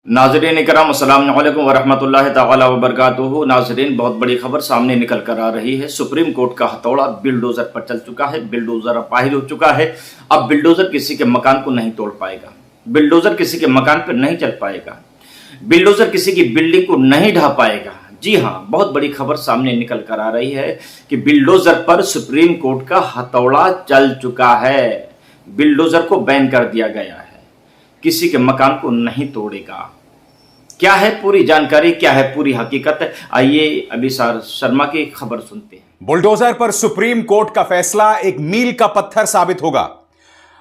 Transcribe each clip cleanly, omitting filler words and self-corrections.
नाजरीन इकराम अस्सलाम वालेकुम वरहमतुल्लाहि तआला वबरकातुहू। नाजरीन, बहुत बड़ी खबर सामने निकल कर आ रही है। सुप्रीम कोर्ट का हथौड़ा बिल्डोजर पर चल चुका है। बिल्डोजर अपाहिज हो चुका है। अब बिल्डोजर किसी के मकान को नहीं तोड़ पाएगा। बिल्डोजर किसी के मकान पर नहीं चल पाएगा। बिल्डोजर किसी की बिल्डिंग को नहीं ढा पाएगा। जी हाँ, बहुत बड़ी खबर सामने निकल कर आ रही है कि बिल्डोजर पर सुप्रीम कोर्ट का हथौड़ा चल चुका है। बिल्डोजर को बैन कर दिया गया है। किसी के मकान को नहीं तोड़ेगा। क्या है पूरी जानकारी, क्या है पूरी हकीकत, आइए अभिसार शर्मा की खबर सुनते हैं। बुलडोजर पर सुप्रीम कोर्ट का फैसला एक मील का पत्थर साबित होगा।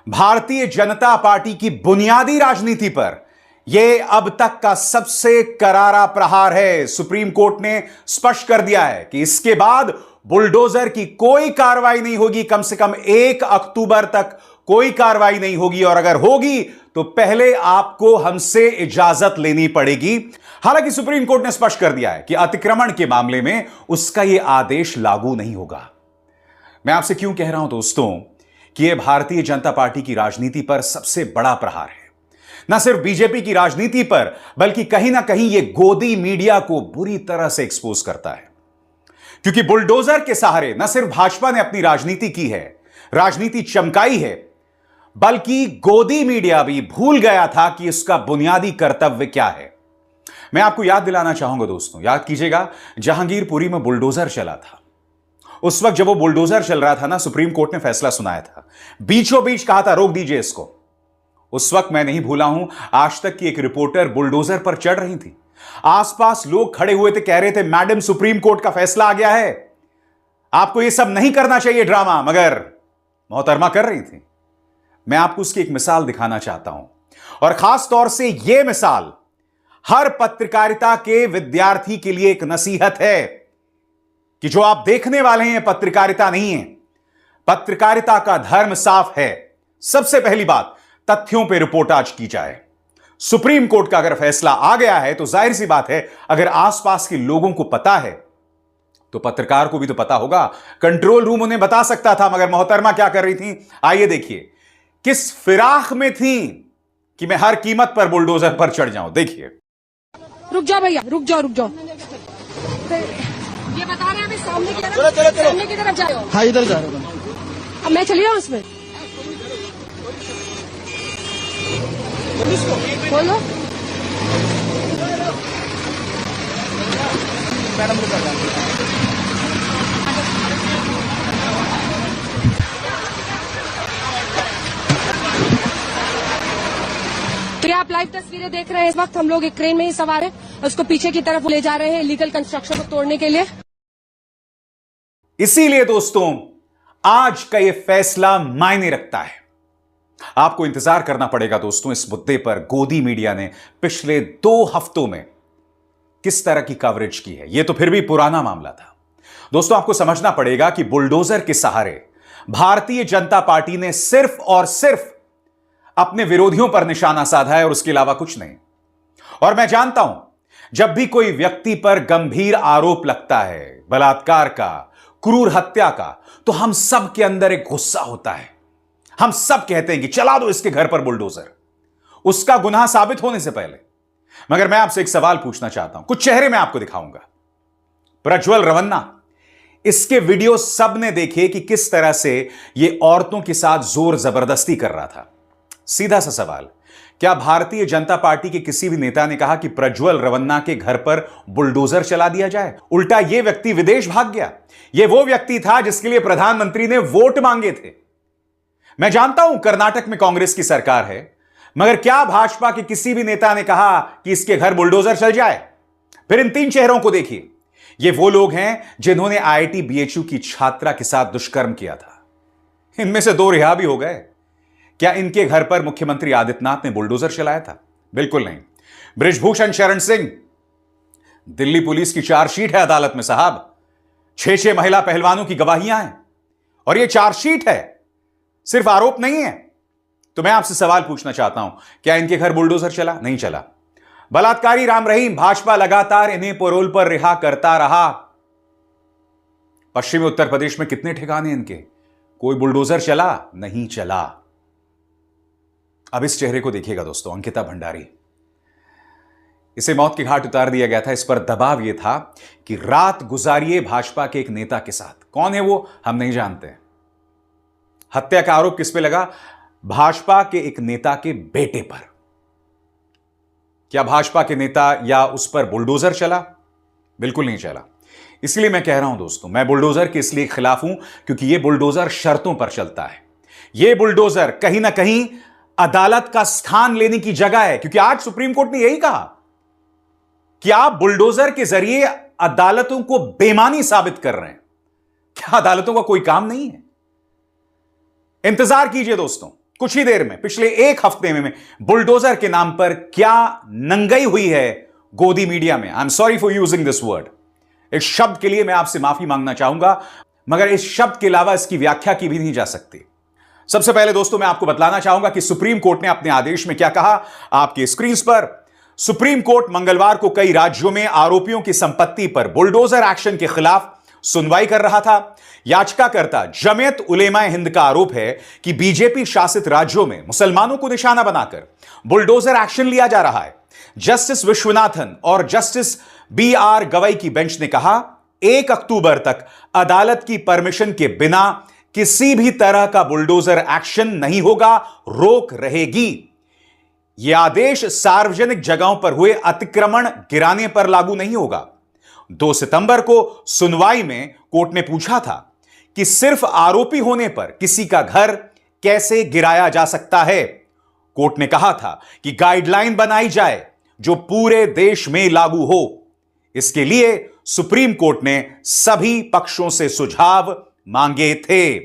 भारतीय जनता पार्टी की बुनियादी राजनीति पर यह अब तक का सबसे करारा प्रहार है। सुप्रीम कोर्ट ने स्पष्ट कर दिया है कि इसके बाद बुलडोजर की कोई कार्रवाई नहीं होगी। कम से कम 1 अक्टूबर तक कोई कार्रवाई नहीं होगी, और अगर होगी तो पहले आपको हमसे इजाजत लेनी पड़ेगी। हालांकि सुप्रीम कोर्ट ने स्पष्ट कर दिया है कि अतिक्रमण के मामले में उसका यह आदेश लागू नहीं होगा। मैं आपसे क्यों कह रहा हूं दोस्तों कि यह भारतीय जनता पार्टी की राजनीति पर सबसे बड़ा प्रहार है। न सिर्फ बीजेपी की राजनीति पर, बल्कि कहीं ना कहीं यह गोदी मीडिया को बुरी तरह से एक्सपोज करता है। क्योंकि बुलडोजर के सहारे न सिर्फ भाजपा ने अपनी राजनीति की है, राजनीति चमकाई है, बल्कि गोदी मीडिया भी भूल गया था कि इसका बुनियादी कर्तव्य क्या है। मैं आपको याद दिलाना चाहूंगा दोस्तों, याद कीजिएगा जहांगीरपुरी में बुलडोजर चला था। उस वक्त जब वो बुलडोजर चल रहा था ना, सुप्रीम कोर्ट ने फैसला सुनाया था, बीचों बीच कहा था रोक दीजिए इसको। उस वक्त मैं नहीं भूला हूं, आज तक की एक रिपोर्टर बुलडोजर पर चढ़ रही थी। आसपास लोग खड़े हुए थे, कह रहे थे मैडम सुप्रीम कोर्ट का फैसला आ गया है, आपको यह सब नहीं करना चाहिए ड्रामा, मगर मोहतरमा कर रही थी। मैं आपको उसकी एक मिसाल दिखाना चाहता हूं, और खास तौर से यह मिसाल हर पत्रकारिता के विद्यार्थी के लिए एक नसीहत है कि जो आप देखने वाले हैं पत्रकारिता नहीं है। पत्रकारिता का धर्म साफ है। सबसे पहली बात, तथ्यों पर रिपोर्टाज की जाए। सुप्रीम कोर्ट का अगर फैसला आ गया है तो जाहिर सी बात है, अगर आसपास के लोगों को पता है तो पत्रकार को भी तो पता होगा। कंट्रोल रूम उन्हें बता सकता था, मगर मोहतरमा क्या कर रही थी, आइए देखिए किस फिराक में थी कि मैं हर कीमत पर बुलडोजर पर चढ़ जाऊं। देखिए। रुक जाओ भैया, रुक जाओ रुक जाओ। ये बता रहे हैं अभी सामने की तरफ, सामने की तरफ जा रहे हो। हाँ, इधर जा रहा हूँ। अब मैं चली जाऊँ उसमें, बोलो। तो आप लाइव तस्वीरें देख रहे हैं। इस वक्त हम लोग एक क्रेन में ही सवार हैं, उसको पीछे की तरफ ले जा रहे हैं इलीगल कंस्ट्रक्शन को तोड़ने के लिए। इसीलिए दोस्तों आज का यह फैसला मायने रखता है। आपको इंतजार करना पड़ेगा दोस्तों इस मुद्दे पर गोदी मीडिया ने पिछले 2 हफ्तों में किस तरह की कवरेज की है। यह तो फिर भी पुराना मामला था दोस्तों। आपको समझना पड़ेगा कि बुलडोजर के सहारे भारतीय जनता पार्टी ने सिर्फ और सिर्फ अपने विरोधियों पर निशाना साधा है, और उसके अलावा कुछ नहीं। और मैं जानता हूं, जब भी कोई व्यक्ति पर गंभीर आरोप लगता है, बलात्कार का, क्रूर हत्या का, तो हम सब के अंदर एक गुस्सा होता है। हम सब कहते हैं कि चला दो इसके घर पर बुलडोजर, उसका गुनाह साबित होने से पहले। मगर मैं आपसे एक सवाल पूछना चाहता हूं, कुछ चेहरे मैं आपको दिखाऊंगा। प्रज्वल रवन्ना, इसके वीडियो सबने देखे कि किस तरह से यह औरतों के साथ जोर जबरदस्ती कर रहा था। सीधा सा सवाल, क्या भारतीय जनता पार्टी के किसी भी नेता ने कहा कि प्रज्वल रवन्ना के घर पर बुलडोजर चला दिया जाए? उल्टा यह व्यक्ति विदेश भाग गया। यह वो व्यक्ति था जिसके लिए प्रधानमंत्री ने वोट मांगे थे। मैं जानता हूं कर्नाटक में कांग्रेस की सरकार है, मगर क्या भाजपा के किसी भी नेता ने कहा कि इसके घर बुलडोजर चल जाए? फिर इन 3 चेहरों को देखिए। ये वो लोग हैं जिन्होंने आईआईटी बीएचयू की छात्रा के साथ दुष्कर्म किया था। इनमें से 2 रिहा भी हो गए। क्या इनके घर पर मुख्यमंत्री आदित्यनाथ ने बुलडोजर चलाया था? बिल्कुल नहीं। बृजभूषण शरण सिंह, दिल्ली पुलिस की चार्जशीट है अदालत में साहब। 6 महिला पहलवानों की गवाहियां हैं, और यह चार्जशीट है, सिर्फ आरोप नहीं है। तो मैं आपसे सवाल पूछना चाहता हूं, क्या इनके घर बुलडोजर चला? नहीं चला। बलात्कारी राम रहीम, भाजपा लगातार इन्हें पैरोल पर रिहा करता रहा। पश्चिमी उत्तर प्रदेश में कितने ठिकाने इनके, कोई बुलडोजर चला? नहीं चला। अब इस चेहरे को देखिएगा दोस्तों, अंकिता भंडारी। इसे मौत के घाट उतार दिया गया था। इस पर दबाव यह था कि रात गुजारिए भाजपा के एक नेता के साथ। कौन है वो हम नहीं जानते। हत्या का आरोप किस पे लगा? भाजपा के एक नेता के बेटे पर। क्या भाजपा के नेता या उस पर बुलडोजर चला? बिल्कुल नहीं चला। इसलिए मैं कह रहा हूं दोस्तों, मैं बुलडोजर के इसलिए खिलाफ हूं क्योंकि यह बुलडोजर शर्तों पर चलता है। यह बुलडोजर कहीं ना कहीं अदालत का स्थान लेने की जगह है, क्योंकि आज सुप्रीम कोर्ट ने यही कहा कि आप बुलडोजर के जरिए अदालतों को बेईमानी साबित कर रहे हैं। क्या अदालतों का कोई काम नहीं है? इंतजार कीजिए दोस्तों, कुछ ही देर में, पिछले एक हफ्ते में बुलडोजर के नाम पर क्या नंगाई हुई है गोदी मीडिया में। I am sorry for using this word. इस शब्द के लिए मैं आपसे माफी मांगना चाहूंगा, मगर इस शब्द के अलावा इसकी व्याख्या की भी नहीं जा सकती। सबसे पहले दोस्तों मैं आपको बतलाना चाहूंगा कि सुप्रीम कोर्ट ने अपने आदेश में क्या कहा। आपकी स्क्रीन पर सुप्रीम कोर्ट मंगलवार को कई राज्यों में आरोपियों की संपत्ति पर बुलडोजर एक्शन के खिलाफ सुनवाई कर रहा था। याचिकाकर्ता जमीयत उलेमा हिंद का आरोप है कि बीजेपी शासित राज्यों में मुसलमानों को निशाना बनाकर बुलडोजर एक्शन लिया जा रहा है। जस्टिस विश्वनाथन और जस्टिस BR गवई की बेंच ने कहा 1 अक्टूबर तक अदालत की परमिशन के बिना किसी भी तरह का बुलडोजर एक्शन नहीं होगा, रोक रहेगी। यह आदेश सार्वजनिक जगहों पर हुए अतिक्रमण गिराने पर लागू नहीं होगा। 2 सितंबर को सुनवाई में कोर्ट ने पूछा था कि सिर्फ आरोपी होने पर किसी का घर कैसे गिराया जा सकता है। कोर्ट ने कहा था कि गाइडलाइन बनाई जाए जो पूरे देश में लागू हो। इसके लिए सुप्रीम कोर्ट ने सभी पक्षों से सुझाव मांगे थे।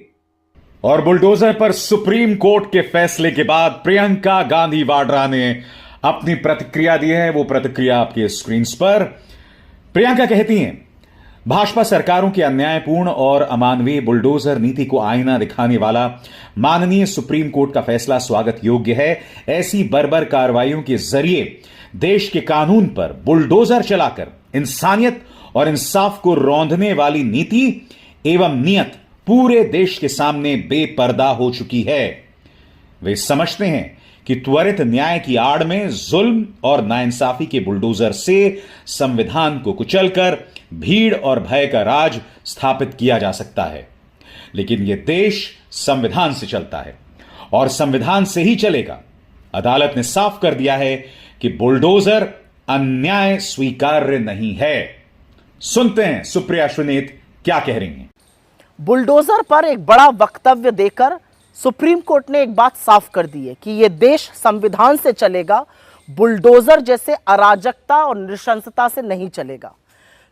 और बुलडोजर पर सुप्रीम कोर्ट के फैसले के बाद प्रियंका गांधी वाड्रा ने अपनी प्रतिक्रिया दी है। वो प्रतिक्रिया आपके स्क्रीन पर। प्रियंका कहती हैं, भाजपा सरकारों की अन्यायपूर्ण और अमानवीय बुलडोजर नीति को आईना दिखाने वाला माननीय सुप्रीम कोर्ट का फैसला स्वागत योग्य है। ऐसी बर्बर कार्रवाइयों के जरिए देश के कानून पर बुलडोजर चलाकर इंसानियत और इंसाफ को रौंदने वाली नीति एवं नियत पूरे देश के सामने बेपर्दा हो चुकी है। वे समझते हैं कि त्वरित न्याय की आड़ में जुल्म और नाइंसाफी के बुलडोजर से संविधान को कुचलकर भीड़ और भय का राज स्थापित किया जा सकता है। लेकिन यह देश संविधान से चलता है और संविधान से ही चलेगा। अदालत ने साफ कर दिया है कि बुलडोजर अन्याय स्वीकार्य नहीं है। सुनते हैं सुप्रिया सुनीत क्या कह रही हैं। बुलडोजर पर एक बड़ा वक्तव्य देकर सुप्रीम कोर्ट ने एक बात साफ कर दी है कि यह देश संविधान से चलेगा, बुलडोजर जैसे अराजकता और नृशंसता से नहीं चलेगा।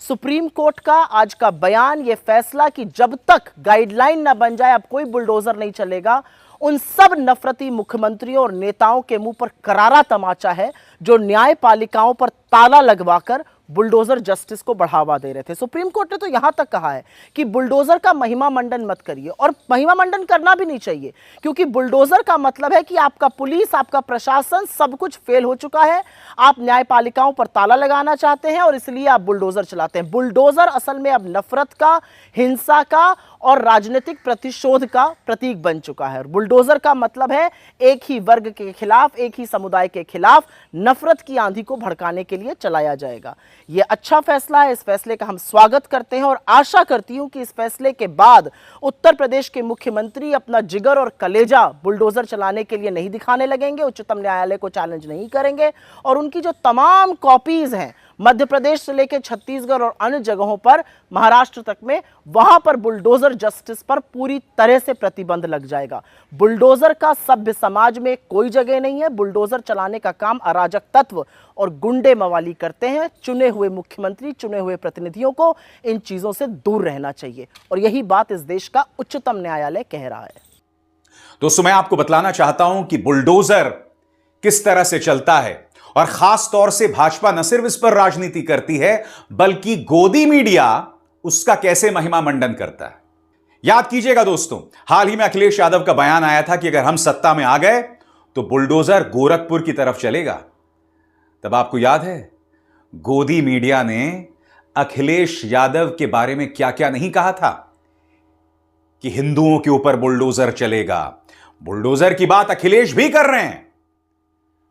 सुप्रीम कोर्ट का आज का बयान, यह फैसला कि जब तक गाइडलाइन ना बन जाए अब कोई बुलडोजर नहीं चलेगा, उन सब नफरती मुख्यमंत्रियों और नेताओं के मुंह पर करारा तमाचा है जो न्यायपालिकाओं पर ताला लगवाकर बुलडोजर जस्टिस को बढ़ावा दे रहे थे। सुप्रीम कोर्ट ने तो यहां तक कहा है कि बुलडोजर का महिमा मंडन मत करिए, और महिमा मंडन करना भी नहीं चाहिए, क्योंकि बुलडोजर का मतलब है कि आपका पुलिस, आपका प्रशासन सब कुछ फेल हो चुका है। आप न्यायपालिकाओं पर ताला लगाना चाहते हैं और इसलिए आप बुलडोजर चलाते हैं। बुलडोजर असल में अब नफरत का, हिंसा का और राजनीतिक प्रतिशोध का प्रतीक बन चुका है। बुलडोजर का मतलब है एक ही वर्ग के खिलाफ, एक ही समुदाय के खिलाफ नफरत की आंधी को भड़काने के लिए चलाया जाएगा। यह अच्छा फैसला है, इस फैसले का हम स्वागत करते हैं और आशा करती हूं कि इस फैसले के बाद उत्तर प्रदेश के मुख्यमंत्री अपना जिगर और कलेजा बुलडोजर चलाने के लिए नहीं दिखाने लगेंगे, उच्चतम न्यायालय को चैलेंज नहीं करेंगे और उनकी जो तमाम कॉपीज हैं मध्य प्रदेश से लेकर छत्तीसगढ़ और अन्य जगहों पर, महाराष्ट्र तक में, वहां पर बुलडोजर जस्टिस पर पूरी तरह से प्रतिबंध लग जाएगा। बुलडोजर का सभ्य समाज में कोई जगह नहीं है। बुलडोजर चलाने का काम अराजक तत्व और गुंडे मवाली करते हैं। चुने हुए मुख्यमंत्री, चुने हुए प्रतिनिधियों को इन चीजों से दूर रहना चाहिए और यही बात इस देश का उच्चतम न्यायालय कह रहा है। दोस्तों, मैं आपको बतलाना चाहता हूं कि बुलडोजर किस तरह से चलता है और खास तौर से भाजपा न सिर्फ इस पर राजनीति करती है बल्कि गोदी मीडिया उसका कैसे महिमा मंडन करता है। याद कीजिएगा दोस्तों, हाल ही में अखिलेश यादव का बयान आया था कि अगर हम सत्ता में आ गए तो बुलडोजर गोरखपुर की तरफ चलेगा। तब आपको याद है गोदी मीडिया ने अखिलेश यादव के बारे में क्या क्या नहीं कहा था कि हिंदुओं के ऊपर बुलडोजर चलेगा। बुलडोजर की बात अखिलेश भी कर रहे हैं,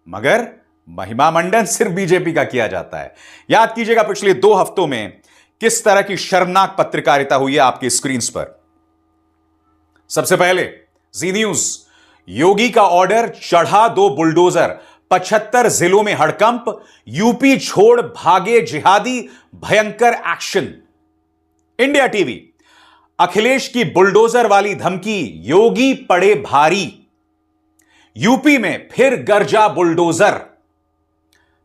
मगर महिमा मंडन सिर्फ बीजेपी का किया जाता है। याद कीजिएगा पिछले 2 हफ्तों में किस तरह की शर्मनाक पत्रकारिता हुई है आपकी स्क्रीन पर। सबसे पहले जी न्यूज, योगी का ऑर्डर, चढ़ा 2 बुलडोजर, 75 जिलों में हड़कंप, यूपी छोड़ भागे जिहादी, भयंकर एक्शन। इंडिया टीवी, अखिलेश की बुलडोजर वाली धमकी, योगी पड़े भारी, यूपी में फिर गरजा बुलडोजर।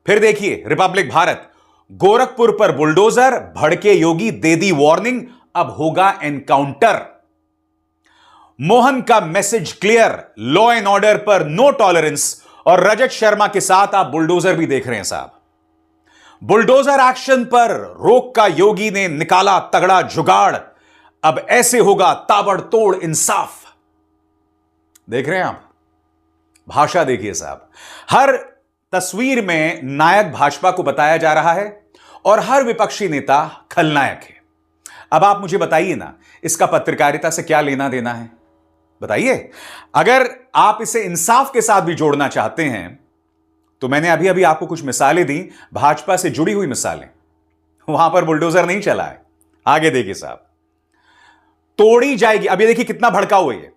फिर देखिए रिपब्लिक भारत, गोरखपुर पर बुलडोजर, भड़के योगी, दे दी वार्निंग, अब होगा एनकाउंटर। मोहन का message clear, law and order पर नो टॉलरेंस, और रजत शर्मा के साथ आप बुलडोजर भी देख रहे हैं साहब। बुलडोजर एक्शन पर रोक का योगी ने निकाला तगड़ा जुगाड़, अब ऐसे होगा ताबड़तोड़ इंसाफ। देख रहे हैं आप, भाषा देखिए साहब। हर तस्वीर में नायक भाजपा को बताया जा रहा है और हर विपक्षी नेता खलनायक है। अब आप मुझे बताइए ना, इसका पत्रकारिता से क्या लेना देना है? बताइए। अगर आप इसे इंसाफ के साथ भी जोड़ना चाहते हैं तो मैंने अभी अभी आपको कुछ मिसालें दी, भाजपा से जुड़ी हुई मिसालें, वहां पर बुलडोजर नहीं चला है। आगे देखिए साहब, तोड़ी जाएगी, अब ये देखिए कितना भड़का हुआ है,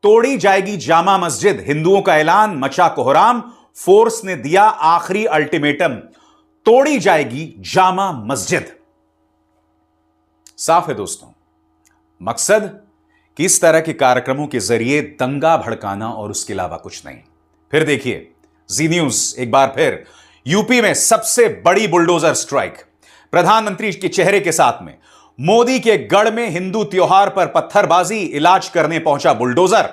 तोड़ी जाएगी जामा मस्जिद, हिंदुओं का ऐलान, मचा कोहराम, फोर्स ने दिया आखिरी अल्टीमेटम, तोड़ी जाएगी जामा मस्जिद। साफ है दोस्तों, मकसद कि इस तरह के कार्यक्रमों के जरिए दंगा भड़काना और उसके अलावा कुछ नहीं। फिर देखिए जी न्यूज, एक बार फिर यूपी में सबसे बड़ी बुलडोजर स्ट्राइक, प्रधानमंत्री के चेहरे के साथ में मोदी के गढ़ में हिंदू त्योहार पर पत्थरबाजी, इलाज करने पहुंचा बुलडोजर।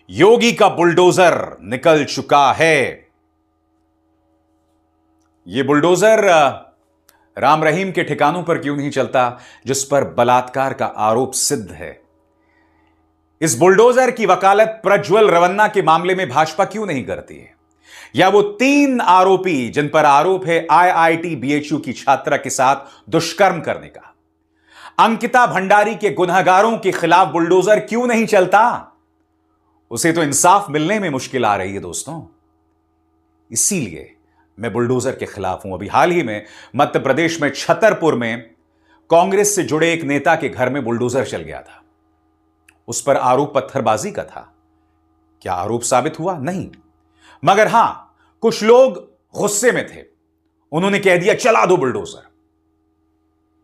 योगी का बुलडोजर निकल चुका है। यह बुलडोजर राम रहीम के ठिकानों पर क्यों नहीं चलता जिस पर बलात्कार का आरोप सिद्ध है? इस बुलडोजर की वकालत प्रज्वल रवन्ना के मामले में भाजपा क्यों नहीं करती है? या वो 3 आरोपी जिन पर आरोप है आईआईटी बीएचयू की छात्रा के साथ दुष्कर्म करने का, अंकिता भंडारी के गुनहगारों के खिलाफ बुलडोजर क्यों नहीं चलता? उसे तो इंसाफ मिलने में मुश्किल आ रही है दोस्तों। इसीलिए मैं बुलडोजर के खिलाफ हूं। अभी हाल ही में मध्य प्रदेश में छतरपुर में कांग्रेस से जुड़े एक नेता के घर में बुलडोजर चल गया था। उस पर आरोप पत्थरबाजी का था। क्या आरोप साबित हुआ? नहीं, मगर हां, कुछ लोग गुस्से में थे, उन्होंने कह दिया चला दो बुलडोजर।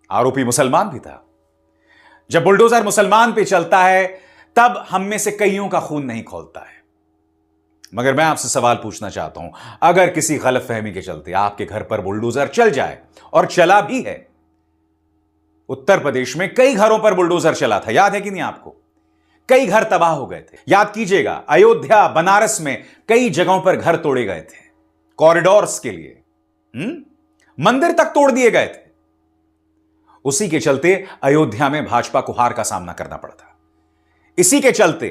आरोपी मुसलमान भी था। जब बुलडोजर मुसलमान पे चलता है तब हम में से कईयों का खून नहीं खौलता है। मगर मैं आपसे सवाल पूछना चाहता हूं, अगर किसी गलतफहमी के चलते आपके घर पर बुलडोजर चल जाए, और चला भी है, उत्तर प्रदेश में कई घरों पर बुलडोजर चला था, याद है कि नहीं आपको? कई घर तबाह हो गए थे। याद कीजिएगा, अयोध्या, बनारस में कई जगहों पर घर तोड़े गए थे कॉरिडोर्स के लिए। मंदिर तक तोड़ दिए गए थे। उसी के चलते अयोध्या में भाजपा को हार का सामना करना पड़ा था। इसी के चलते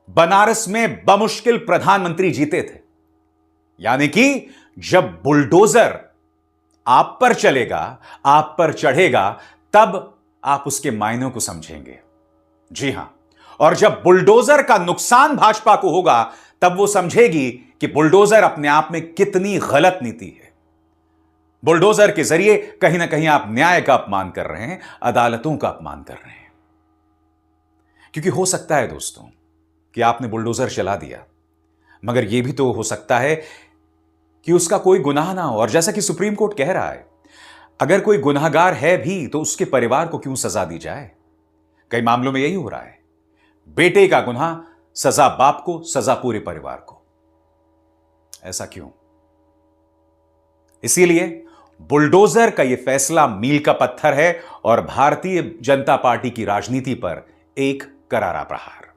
बनारस में बमुश्किल प्रधानमंत्री जीते थे। यानी कि जब बुलडोजर आप पर चलेगा, आप पर चढ़ेगा, तब आप उसके मायनों को समझेंगे। जी हां, और जब बुलडोजर का नुकसान भाजपा को होगा, तब वो समझेगी कि बुलडोजर अपने आप में कितनी गलत नीति है। बुलडोजर के जरिए कहीं ना कहीं आप न्याय का अपमान कर रहे हैं, अदालतों का अपमान कर रहे हैं। क्योंकि हो सकता है दोस्तों कि आपने बुलडोजर चला दिया, मगर यह भी तो हो सकता है कि उसका कोई गुनाह ना हो। और जैसा कि सुप्रीम कोर्ट कह रहा है, अगर कोई गुनाहगार है भी तो उसके परिवार को क्यों सजा दी जाए? कई मामलों में यही हो रहा है, बेटे का गुनाह, सजा बाप को, सजा पूरे परिवार को। ऐसा क्यों? इसीलिए बुलडोजर का यह फैसला मील का पत्थर है और भारतीय जनता पार्टी की राजनीति पर एक करारा प्रहार।